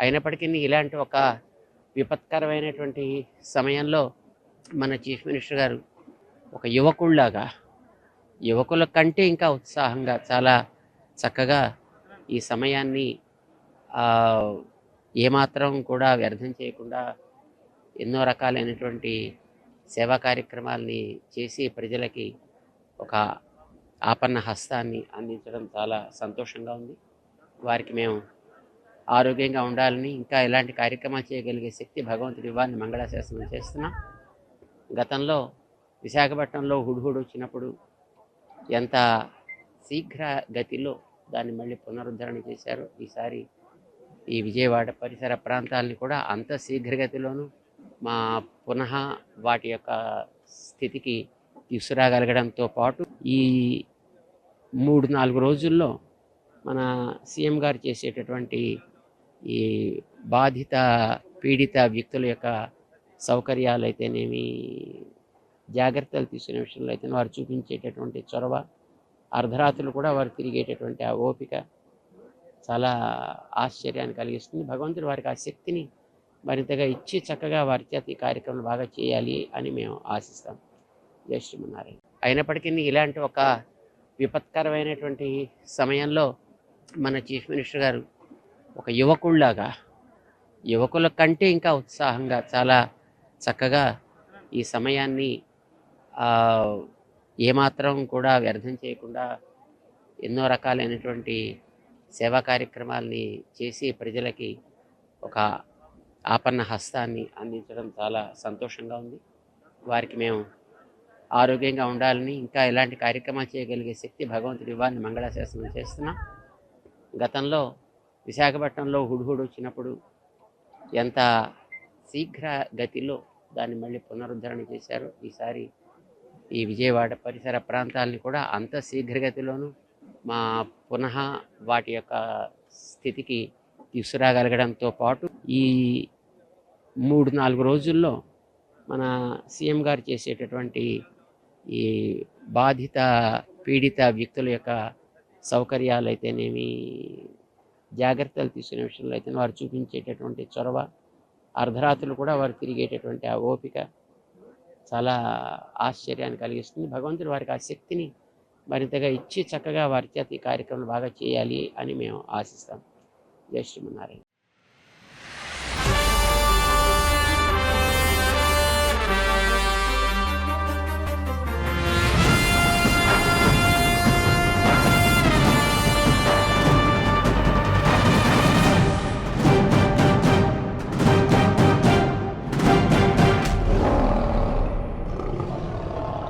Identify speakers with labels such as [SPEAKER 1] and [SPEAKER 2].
[SPEAKER 1] అయినప్పటికీ ఇలాంటి ఒక విపత్కరమైనటువంటి సమయంలో మన చీఫ్ మినిస్టర్ గారు ఒక యువకుల్లాగా యువకుల కంటే ఇంకా ఉత్సాహంగా చాలా చక్కగా ఈ సమయాన్ని ఆ, ఏమాత్రం కూడా వ్యర్థం చేయకుండా ఎన్నో రకాలైనటువంటి సేవా కార్యక్రమాలని చేసి ప్రజలకి ఒక ఆపన్న హస్తాన్ని అందించడం చాలా సంతోషంగా ఉంది. వారికి మేము ఆరోగ్యంగా ఉండాలని, ఇంకా ఎలాంటి కార్యక్రమాలు చేయగలిగే శక్తి భగవంతుడి ఇవ్వాలని మంగళాశాసనం చేస్తున్నాం. గతంలో విశాఖపట్నంలో హుడ్హుడ్ వచ్చినప్పుడు ఎంత శీఘ్ర గతిలో దాన్ని మళ్ళీ పునరుద్ధరణ చేశారో, ఈసారి ఈ విజయవాడ పరిసర ప్రాంతాలని కూడా అంత శీఘ్రగతిలోనూ మా పునః వాటి యొక్క స్థితికి తీసుకురాగలగడంతో పాటు ఈ 3-4 రోజుల్లో మన సీఎం గారు చేసేటటువంటి ఈ బాధిత పీడిత వ్యక్తుల యొక్క సౌకర్యాలు అయితేనేమి, జాగ్రత్తలు తీసుకునే విషయంలో అయితే వారు చూపించేటటువంటి చొరవ, అర్ధరాత్రులు కూడా వారు తిరిగేటటువంటి ఆ ఓపిక చాలా ఆశ్చర్యాన్ని కలిగిస్తుంది. భగవంతుడు వారికి ఆ శక్తిని మరింతగా ఇచ్చి చక్కగా వారి చేత ఈ కార్యక్రమం బాగా చేయాలి అని మేము ఆశిస్తాం. జై శ్రీమన్నారాయణ. అయినప్పటికీ ఇలాంటి ఒక విపత్కరమైనటువంటి సమయంలో మన చీఫ్ మినిస్టర్ గారు ఒక యువకుల్లాగా యువకుల కంటే ఇంకా ఉత్సాహంగా చాలా చక్కగా ఈ సమయాన్ని ఏమాత్రం కూడా వ్యర్థం చేయకుండా ఎన్నో రకాలైనటువంటి సేవా కార్యక్రమాలని చేసి ప్రజలకి ఒక ఆపన్న హస్తాన్ని అందించడం చాలా సంతోషంగా ఉంది. వారికి మేము ఆరోగ్యంగా ఉండాలని, ఇంకా ఎలాంటి కార్యక్రమాలు చేయగలిగే శక్తి భగవంతుడి ఇవ్వాలని మంగళాశాసనం చేస్తున్నాం. గతంలో విశాఖపట్నంలో హుడ్హుడ్ వచ్చినప్పుడు ఎంత శీఘ్ర గతిలో దాన్ని మళ్ళీ పునరుద్ధరణ చేశారో, ఈసారి ఈ విజయవాడ పరిసర ప్రాంతాలని కూడా అంత శీఘ్రగతిలోనూ మా పునః వాటి యొక్క స్థితికి తీసుకురాగలగడంతో పాటు ఈ 3-4 రోజుల్లో మన సీఎం గారు చేసేటటువంటి ఈ బాధిత పీడిత వ్యక్తుల యొక్క సౌకర్యాలు అయితేనేమి, జాగ్రత్తలు తీసుకునే విషయంలో అయితే వారు చూపించేటటువంటి చొరవ, అర్ధరాత్రులు కూడా వారు తిరిగేటటువంటి ఆ ఓపిక చాలా ఆశ్చర్యాన్ని కలిగిస్తుంది. భగవంతుడు వారికి ఆ శక్తిని మరింతగా ఇచ్చి చక్కగా వారి చేత ఈ కార్యక్రమం బాగా చేయాలి అని మేము ఆశిస్తాం. జై శ్రీమన్నారాయణ.